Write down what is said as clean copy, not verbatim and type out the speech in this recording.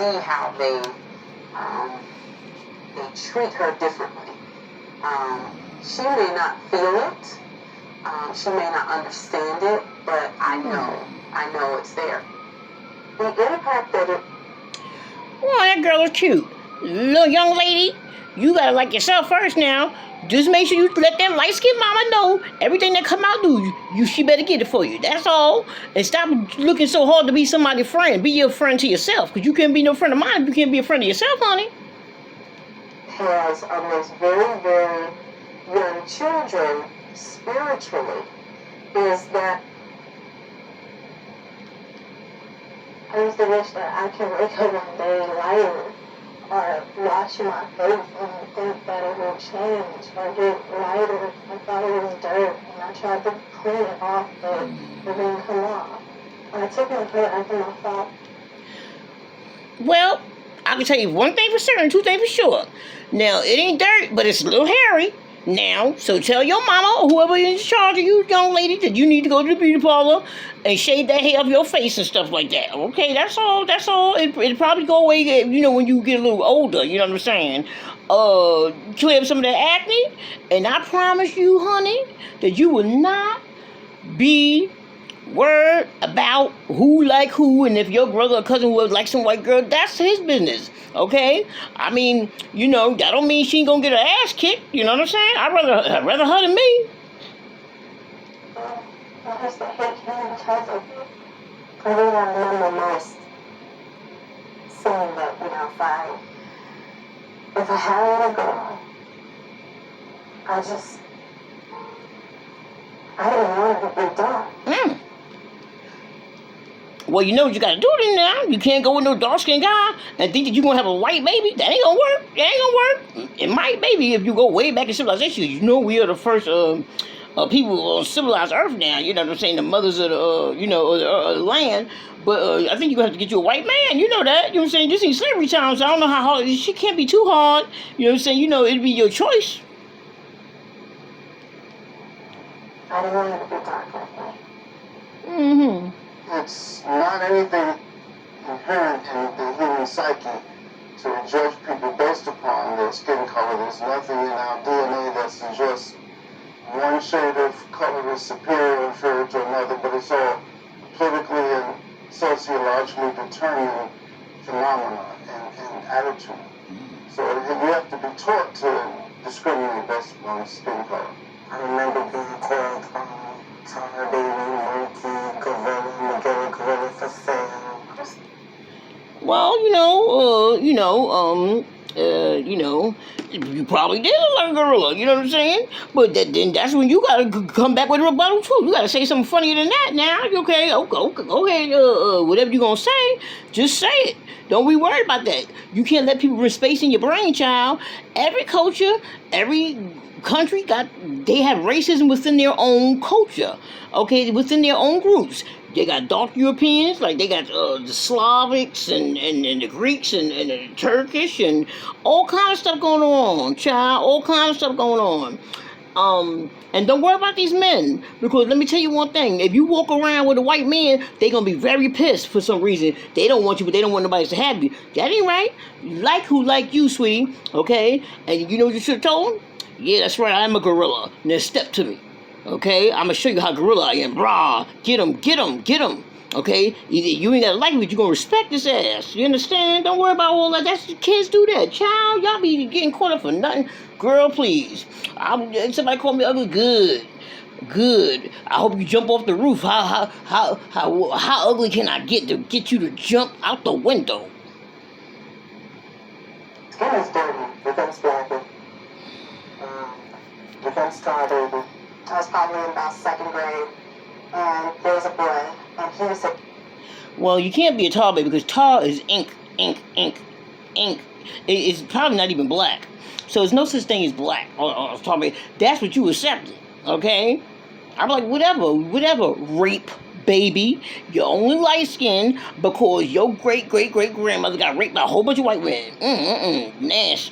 see how they treat her differently. She may not feel it. She may not understand it, but I know it's there. The impact that it... Well, that girl is cute. Little young lady, you gotta like yourself first now. Just make sure you let that light-skinned mama know everything that come out she better get it for you. That's all. And stop looking so hard to be somebody's friend. Be your friend to yourself, because you can't be no friend of mine if you can't be a friend of yourself, honey. Has on those very, very young children spiritually is that I used to wish that I could wake up one day lighter or wash my face and think that it would change or get lighter. I thought it was dirt and I tried to clean it off, but it didn't come off. When I took my hair after my fall. Well, I can tell you one thing for certain, two things for sure. Now, it ain't dirt, but it's a little hairy. Now, so tell your mama or whoever is in charge of you, young lady, that you need to go to the beauty parlor and shave that hair off your face and stuff like that. Okay, that's all. It'll probably go away, when you get a little older, you know what I'm saying? Clear up some of that acne, and I promise you, honey, that you will not be worried about who like who, and if your brother or cousin would like some white girl, that's his business. Okay? I mean, that don't mean she ain't gonna get her ass kicked. You know what I'm saying? I'd rather her than me. I used to hate him because of it. I really remember most saying that, if I had a girl, I didn't want it to be done. Well, you know what you gotta do then now. You can't go with no dark-skinned guy and think that you're gonna have a white baby. That ain't gonna work. It ain't gonna work. It might, maybe, if you go way back in civilization. We are the first people on civilized Earth now. You know what I'm saying? The mothers of the land. But I think you're gonna have to get you a white man. You know that. You know what I'm saying? This ain't slavery time, so I don't know how hard. She can't be too hard. You know what I'm saying? It'd be your choice. I didn't want it to be dark that way. Mm-hmm. It's not anything inherent in the human psyche to judge people based upon their skin color. There's nothing in our DNA that suggests one shade of color is superior or inferior to another, but it's all politically and sociologically determined phenomena and attitude. So you have to be taught to discriminate based on skin color. I remember being called Tar Baby, Monkey, Gorilla, Miguel Gorilla for sale. Well, you probably did look like a gorilla, you know what I'm saying? But then that's when you gotta come back with a rebuttal too. You gotta say something funnier than that now. Okay, whatever you gonna say, just say it. Don't be worried about that. You can't let people rent space in your brain, child. Every culture, every country they have racism within their own culture, okay, within their own groups. They got dark Europeans, like they got the Slavics and the Greeks and the Turkish and all kinds of stuff going on, child. All kinds of stuff going on. And don't worry about these men, because let me tell you one thing. If you walk around with a white man, they're going to be very pissed for some reason. They don't want you, but they don't want nobody to have you. That ain't right. Like who like you, sweetie, okay? And you know what you should have told them? Yeah, that's right, I'm a gorilla. Now step to me. Okay, I'm gonna show you how gorilla I am. Brah, get him. Okay, either you ain't gotta like me, but you gonna respect this ass. You understand? Don't worry about all that. That's kids do that, child. Y'all be getting caught up for nothing. Girl, please. Somebody call me ugly. Good. I hope you jump off the roof. How ugly can I get to get you to jump out the window? Skin is dirty. Defense blackened. Defense Tar Baby. I was probably in about second grade, and there was a boy, and he was a... Well, you can't be a tar baby because tar is ink. It's probably not even black. So there's no such thing as black or tar baby. That's what you accepted, okay? I'm like, whatever, rape baby. You're only light skinned because your great grandmother got raped by a whole bunch of white men. Nasty.